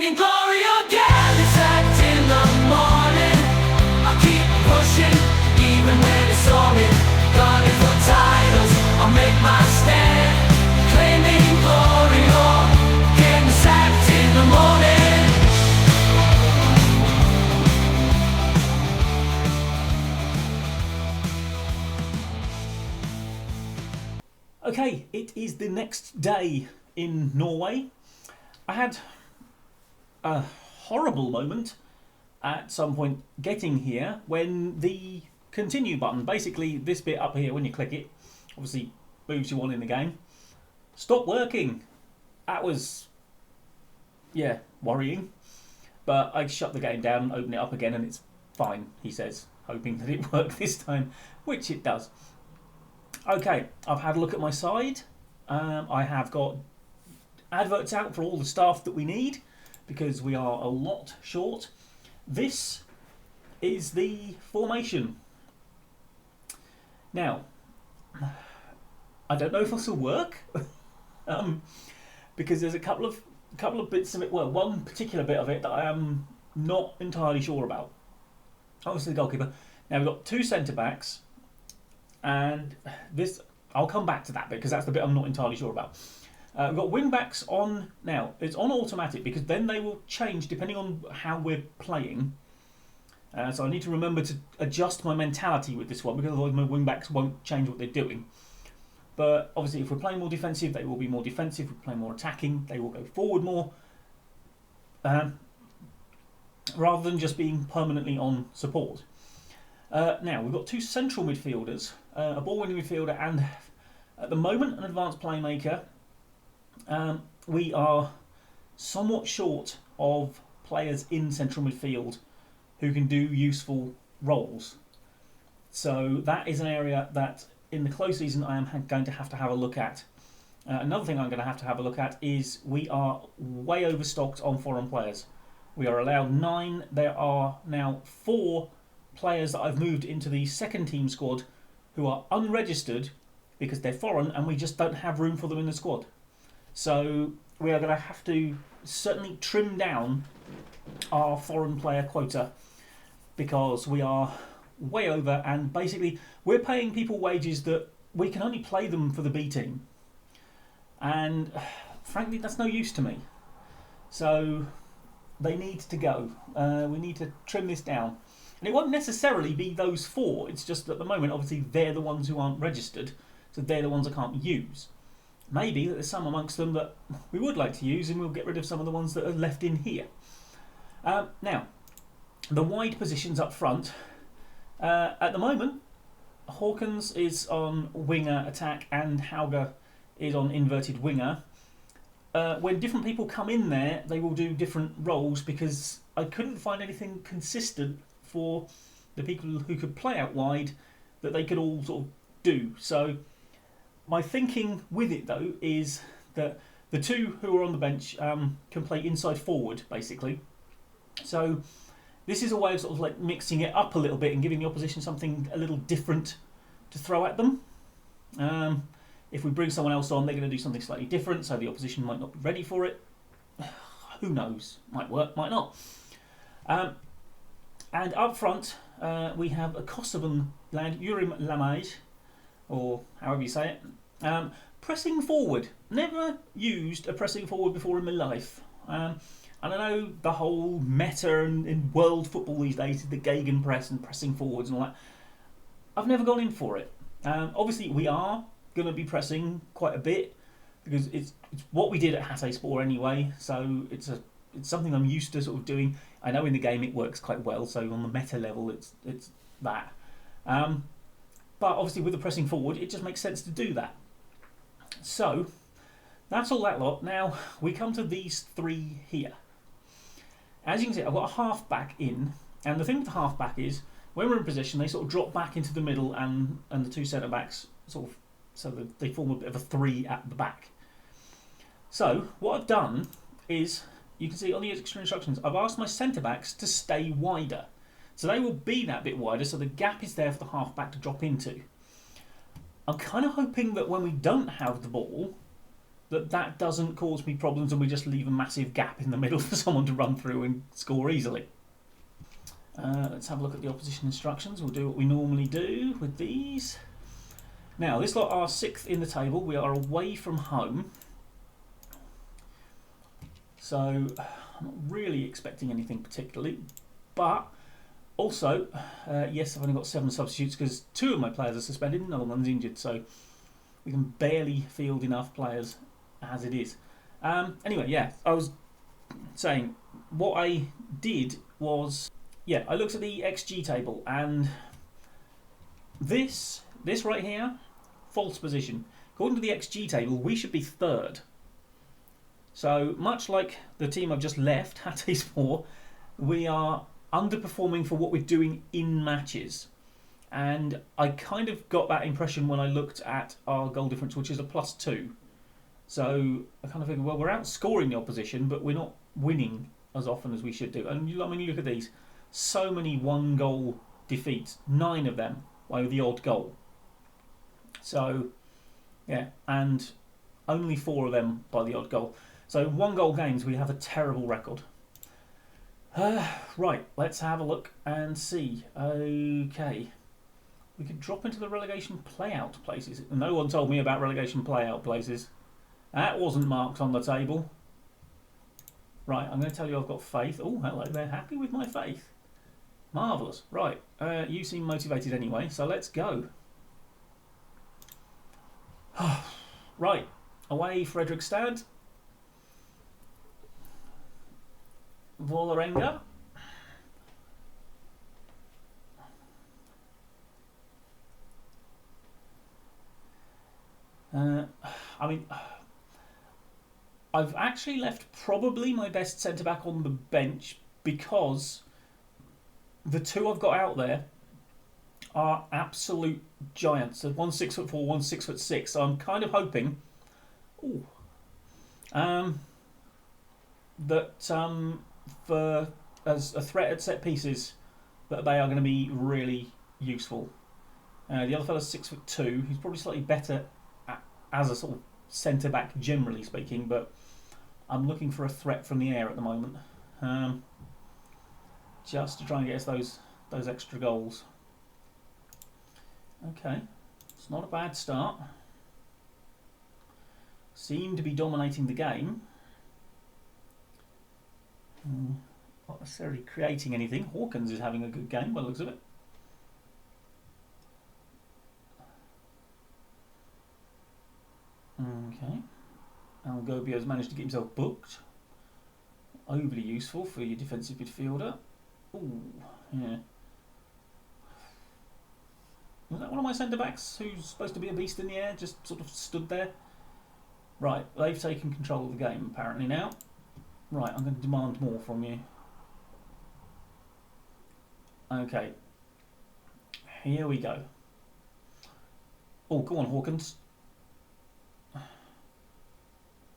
in glory again. It's act in the morning. I'll keep pushing, even when it's solid. Gunning for titles, I'll make my stand. Claiming glory or getting sacked in the morning. Okay, it is the next day in Norway. I had a horrible moment at some point getting here when the continue button, basically this bit up here when you click it, obviously moves you on in the game, stopped working. That was, yeah, worrying. But I shut the game down, open it up again, and it's fine, he says, hoping that it worked this time, which it does. Okay, I've had a look at my side. I have got adverts out for all the staff that we need because we are a lot short. This is the formation. Now, I don't know if this will work because there's a couple of bits of it. Well, one particular bit of it that I am not entirely sure about. Obviously, the goalkeeper. Now we've got two centre backs, and this I'll come back to that bit because that's the bit I'm not entirely sure about. We've got wing backs on now. It's on automatic because then they will change depending on how we're playing. So I need to remember to adjust my mentality with this one because otherwise my wing backs won't change what they're doing. But obviously, if we're playing more defensive, they will be more defensive. If we're playing more attacking, they will go forward more, rather than just being permanently on support. Now we've got two central midfielders, a ball-winning midfielder, and at the moment an advanced playmaker. We are somewhat short of players in central midfield who can do useful roles. So that is an area that in the close season I am going to have a look at. Another thing I'm going to have a look at is we are way overstocked on foreign players. We are allowed 9. There are now 4 players that I've moved into the second team squad who are unregistered because they're foreign and we just don't have room for them in the squad. So we are going to have to certainly trim down our foreign player quota because we are way over, and basically we're paying people wages that we can only play them for the B team, and frankly that's no use to me. So they need to go. We need to trim this down, and it won't necessarily be those 4. It's just at the moment obviously they're the ones who aren't registered, so they're the ones I can't use. Maybe there's some amongst them that we would like to use, and we'll get rid of some of the ones that are left in here. Now, the wide positions up front. At the moment, Hawkins is on winger attack and Hauger is on inverted winger. When different people come in there, they will do different roles because I couldn't find anything consistent for the people who could play out wide that they could all sort of do. So my thinking with it though is that the 2 who are on the bench can play inside forward basically. So this is a way of sort of like mixing it up a little bit and giving the opposition something a little different to throw at them. If we bring someone else on, they're going to do something slightly different, so the opposition might not be ready for it. Who knows? Might work, might not. And up front, we have a Kosovan lad, Urim Lamaj, or however you say it, pressing forward. Never used a pressing forward before in my life. And I know the whole meta in world football these days is the gegenpress and pressing forwards and all that. I've never gone in for it. Obviously, we are going to be pressing quite a bit because it's what we did at Hatayspor anyway. So it's something I'm used to sort of doing. I know in the game it works quite well. So on the meta level, it's that. But obviously, with the pressing forward, it just makes sense to do that. So that's all that lot. Now we come to these 3 here. As you can see, I've got a half back in, and the thing with the half back is when we're in position, they sort of drop back into the middle, and the 2 centre backs sort of so that they form a bit of a 3 at the back. So what I've done is, you can see on the extra instructions, I've asked my centre backs to stay wider, so they will be that bit wider, so the gap is there for the half back to drop into. I'm kind of hoping that when we don't have the ball, that doesn't cause me problems and we just leave a massive gap in the middle for someone to run through and score easily. Let's have a look at the opposition instructions. We'll do what we normally do with these. Now, this lot are 6th in the table. We are away from home. So, I'm not really expecting anything particularly. But, also, yes, I've only got 7 substitutes because 2 of my players are suspended and another one's injured. So, we can barely field enough players as it is. Anyway, yeah, I was saying what I did was, yeah, I looked at the XG table and this right here, false position. According to the XG table, we should be 3rd. So much like the team I've just left, Hatayspor, we are underperforming for what we're doing in matches. And I kind of got that impression when I looked at our goal difference, which is a +2. So I kind of figured, well, we're outscoring the opposition, but we're not winning as often as we should do. And I mean, you look at these. So many 1-goal defeats. 9 of them by the odd goal. So, yeah, and only 4 of them by the odd goal. So 1-goal games, we have a terrible record. Right, let's have a look and see. Okay. We could drop into the relegation playout places. No one told me about relegation playout places. That wasn't marked on the table. Right, I'm going to tell you I've got faith. Oh, hello, they're happy with my faith. Marvellous. Right, you seem motivated anyway, so let's go. Right, away Fredrikstad. VÅLERENga. I mean, I've actually left probably my best centre-back on the bench because the 2 I've got out there are absolute giants. There's one 6'4", one 6'6". So I'm kind of hoping, that for as a threat at set pieces, that they are going to be really useful. The other fella's 6'2". He's probably slightly better as a sort of centre back, generally speaking, but I'm looking for a threat from the air at the moment, just to try and get us those extra goals. Okay, it's not a bad start. Seem to be dominating the game. Not necessarily creating anything. Hawkins is having a good game by the looks of it. Okay. Algobio's managed to get himself booked. Overly useful for your defensive midfielder. Ooh, yeah. Was that one of my centre-backs who's supposed to be a beast in the air, just sort of stood there? Right, they've taken control of the game apparently now. Right, I'm going to demand more from you. Okay. Here we go. Oh, go on, Hawkins.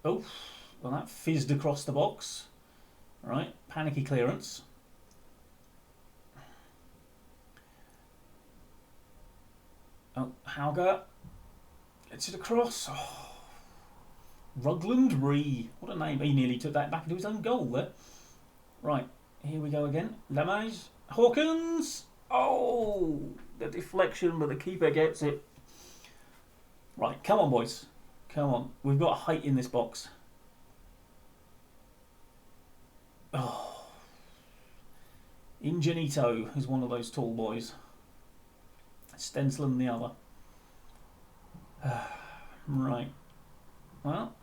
Oh, well that fizzed across the box. Right, panicky clearance. Oh, Hauger gets it across. Oh. Rugland Ree. What a name. He nearly took that back into his own goal there. Right, here we go again. Lemage. Hawkins. Oh, the deflection, but the keeper gets it. Right, come on, boys. Come on. We've got height in this box. Oh. Ingenito is one of those tall boys. Stensland the other. Right. Well,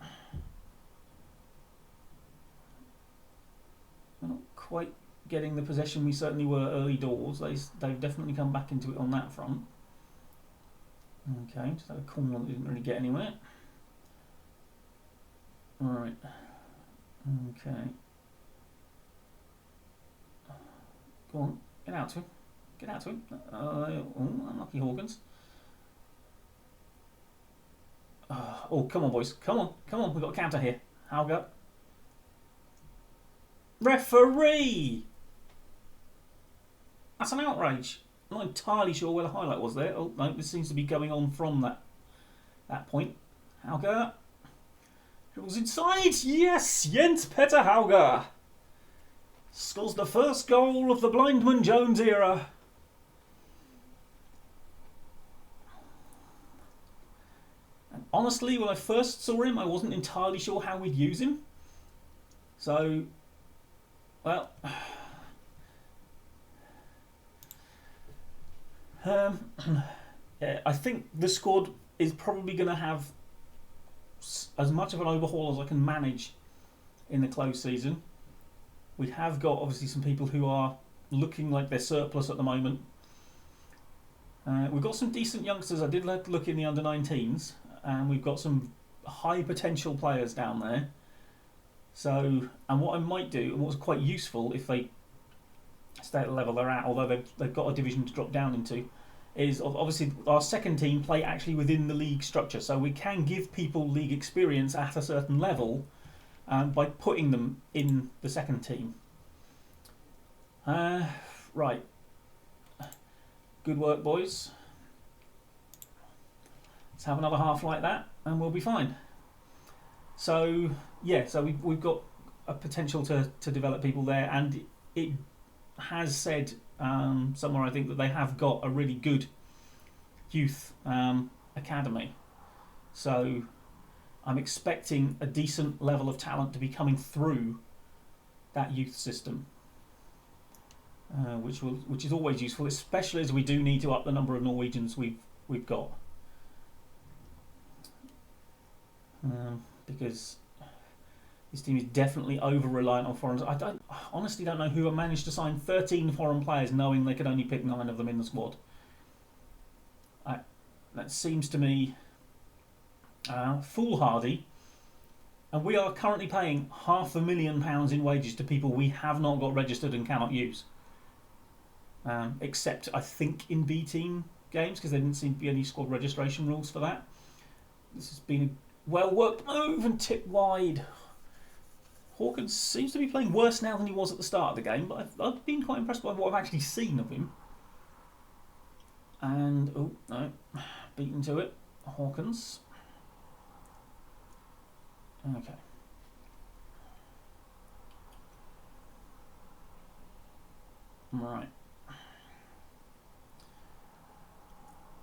we're not quite getting the possession we certainly were early doors. They've definitely come back into it on that front. Okay, just had a corner that didn't really get anywhere. Right. Okay. Go on, get out to him. Get out to him. Unlucky Hawkins. Oh, come on, boys. Come on. Come on. We've got a counter here. Hauger. Referee! That's an outrage. I'm not entirely sure where the highlight was there. Oh, no, this seems to be going on from that point. Hauger. It was inside! Yes! Jens Petter Hauger scores the first goal of the Blindman Jones era. And honestly, when I first saw him, I wasn't entirely sure how we'd use him. So, well, yeah, I think the squad is probably going to have as much of an overhaul as I can manage in the close season. We have got obviously some people who are looking like they're surplus at the moment. We've got some decent youngsters. I did look in the under-19s, and we've got some high potential players down there. So, and what I might do, and what's quite useful if they stay at the level they're at, although they've got a division to drop down into, is obviously our second team play actually within the league structure. So we can give people league experience at a certain level by putting them in the second team. Right. Good work, boys. Let's have another half like that and we'll be fine. So, yeah, so we've got a potential to develop people there, and it has said somewhere, I think, that they have got a really good youth academy. So I'm expecting a decent level of talent to be coming through that youth system, which is always useful, especially as we do need to up the number of Norwegians we've got. Because this team is definitely over-reliant on foreigners. I honestly don't know who managed to sign 13 foreign players knowing they could only pick 9 of them in the squad. That seems to me foolhardy. And we are currently paying £500,000 in wages to people we have not got registered and cannot use. Except, I think, in B-team games, because there didn't seem to be any squad registration rules for that. This has been a well-worked move and tipped wide. Hawkins seems to be playing worse now than he was at the start of the game, but I've been quite impressed by what I've actually seen of him. And, oh, no, beaten to it. Hawkins. Okay. Right.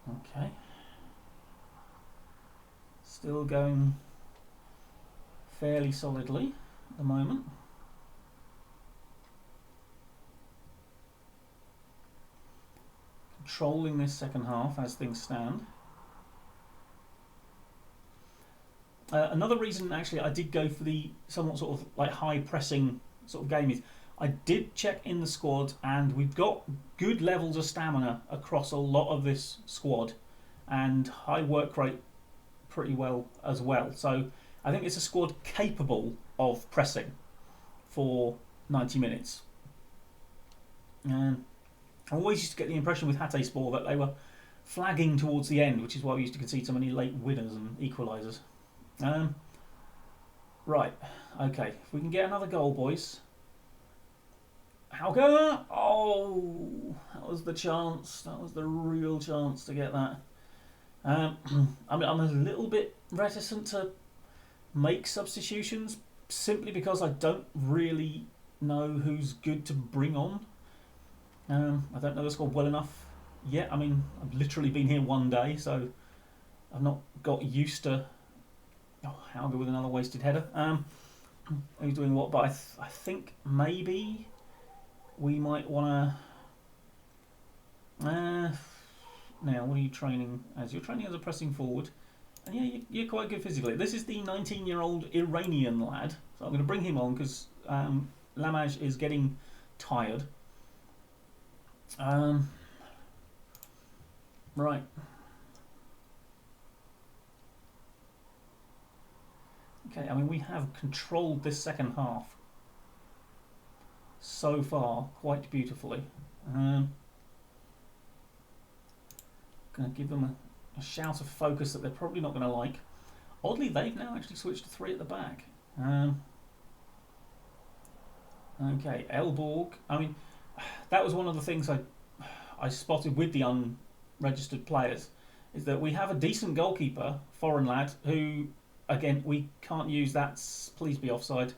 Okay. Still going fairly solidly at the moment. Controlling this second half as things stand. Another reason, actually, I did go for the somewhat sort of like high pressing sort of game is I did check in the squad, and we've got good levels of stamina across a lot of this squad, and high work rate pretty well as well. So I think it's a squad capable of pressing for 90 minutes. I always used to get the impression with Hatayspor that they were flagging towards the end, which is why we used to concede so many late winners and equalisers. Right, okay, if we can get another goal, boys. Hauger! Oh, that was the chance. That was the real chance to get that. I mean, I'm a little bit reticent to make substitutions simply because I don't really know who's good to bring on. I don't know the squad well enough yet. I mean, I've literally been here one day, so I've not got used to. Oh, Hauger with another wasted header. Who's doing what? But I think maybe we might want to. Now, what are you training as? You're training as a pressing forward. And yeah, you're quite good physically. This is the 19-year-old Iranian lad. So I'm going to bring him on because Lamage is getting tired. Right. Okay, I mean, we have controlled this second half so far quite beautifully. Going to give them a shout of focus that they're probably not going to like. Oddly, they've now actually switched to 3 at the back. Okay, Elborg. I mean, that was one of the things I spotted with the unregistered players, is that we have a decent goalkeeper, foreign lad, who again, we can't use that. Please be offside.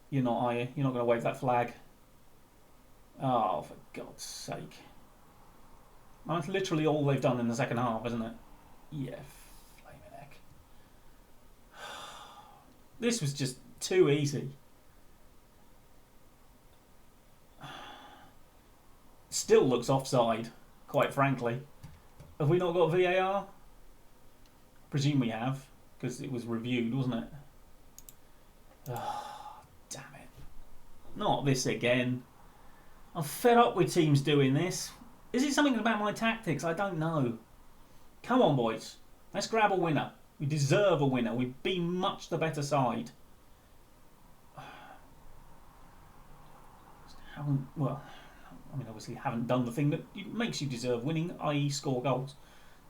You're not, are you? You're not going to wave that flag. Oh, for God's sake. That's literally all they've done in the second half, isn't it? Yeah, flaming heck. This was just too easy. Still looks offside, quite frankly. Have we not got VAR? Presume we have, because it was reviewed, wasn't it? Oh, damn it. Not this again. I'm fed up with teams doing this. Is it something about my tactics? I don't know. Come on, boys. Let's grab a winner. We deserve a winner. We've been much the better side. Obviously haven't done the thing that makes you deserve winning, i.e. score goals.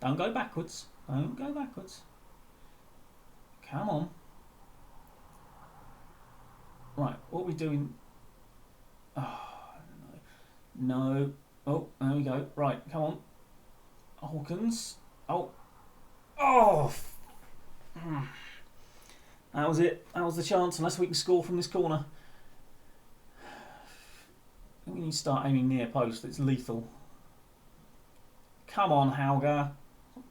Don't go backwards. Don't go backwards. Come on. Right, what are we doing? Oh, no. Oh, there we go. Right, come on. Hawkins. Oh. Oh! That was it. That was the chance, unless we can score from this corner. I think we need to start aiming near post. It's lethal. Come on, Hauger.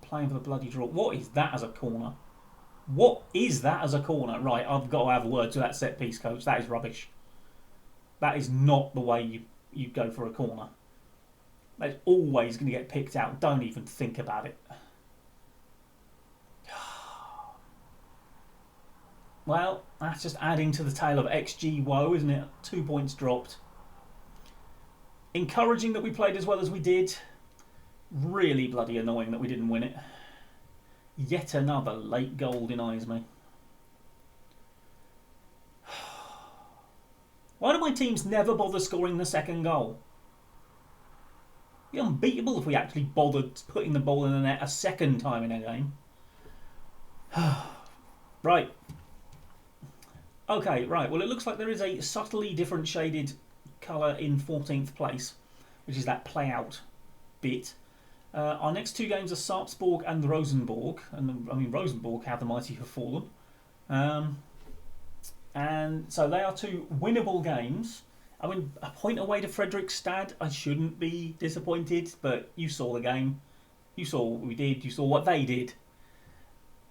Playing for the bloody draw. What is that as a corner? What is that as a corner? Right, I've got to have a word to that set piece coach. That is rubbish. That is not the way you go for a corner. That's always going to get picked out. Don't even think about it. Well, that's just adding to the tale of XG woe, isn't it? 2 points dropped. Encouraging that we played as well as we did. Really bloody annoying that we didn't win it. Yet another late goal denies me. Why do my teams never bother scoring the second goal? It'd be unbeatable if we actually bothered putting the ball in the net a second time in a game. Right. Okay, right. Well, it looks like there is a subtly different shaded colour in 14th place, which is that play-out bit. Our next two games are Sarpsborg and Rosenborg. And I mean, Rosenborg, how the mighty have fallen. And so they are two winnable games. I mean, a point away to Fredrikstad. I shouldn't be disappointed, but you saw the game. You saw what we did. You saw what they did.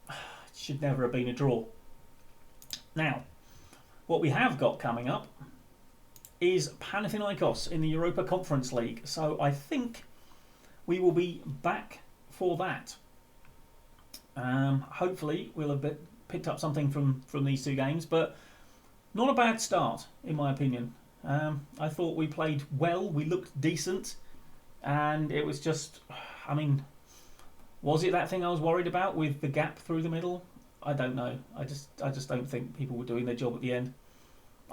It should never have been a draw. Now, what we have got coming up is Panathinaikos in the Europa Conference League. So I think we will be back for that. Hopefully we'll have picked up something from these two games, but not a bad start in my opinion. I thought we played well, we looked decent, and it was just, I mean, was it that thing I was worried about with the gap through the middle? I don't know. I just don't think people were doing their job at the end.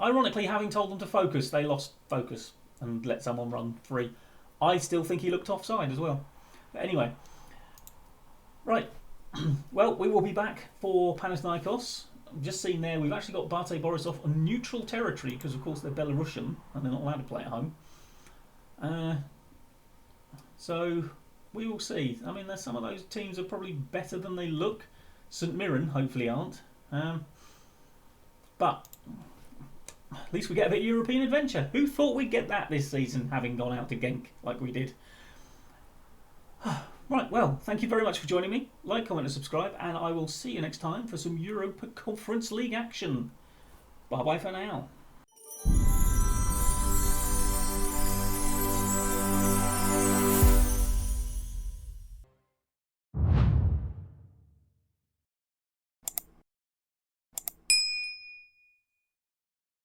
Ironically, having told them to focus, they lost focus and let someone run free. I still think he looked offside as well. But anyway, right. Well, we will be back for Panathinaikos. I've just seen there we've actually got Bate Borisov on neutral territory because, of course, they're Belarusian and they're not allowed to play at home. So we will see. I mean, there's some of those teams are probably better than they look. St Mirren hopefully aren't. But at least we get a bit of European adventure. Who thought we'd get that this season, having gone out to Genk like we did? Right, well, thank you very much for joining me. Like, comment and subscribe, and I will see you next time for some Europa Conference League action. Bye-bye for now.